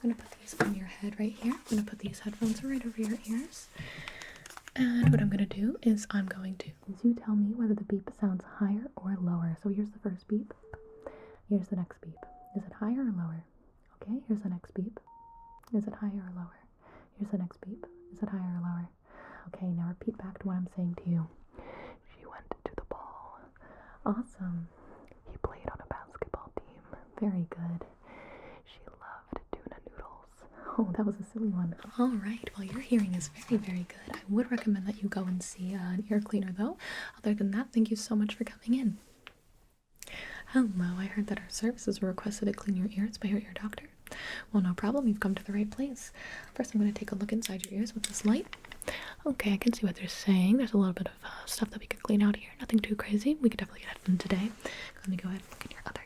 I'm gonna put these on your head right here. I'm gonna put these headphones right over your ears. And what I'm gonna do is I'm going to you tell me whether the beep sounds higher or lower. So here's the first beep. Here's the next beep. Is it higher or lower? Okay, here's the next beep. Is it higher or lower? Here's the next beep. Is it higher or lower? Okay, now repeat back to what I'm saying to you. She went to the ball. Awesome. He played on a basketball team. Very good. She loved tuna noodles. Oh, that was a silly one. All right. Well, your hearing is very, very good. I would recommend that you go and see an ear cleaner, though. Other than that, thank you so much for coming in. Hello. I heard that our services were requested to clean your ears by your ear doctor. Well, no problem. You've come to the right place. First, I'm going to take a look inside your ears with this light. Okay, I can see what they're saying. There's a little bit of stuff that we could clean out here. Nothing too crazy. We could definitely get it done today. Let me go ahead and look in your other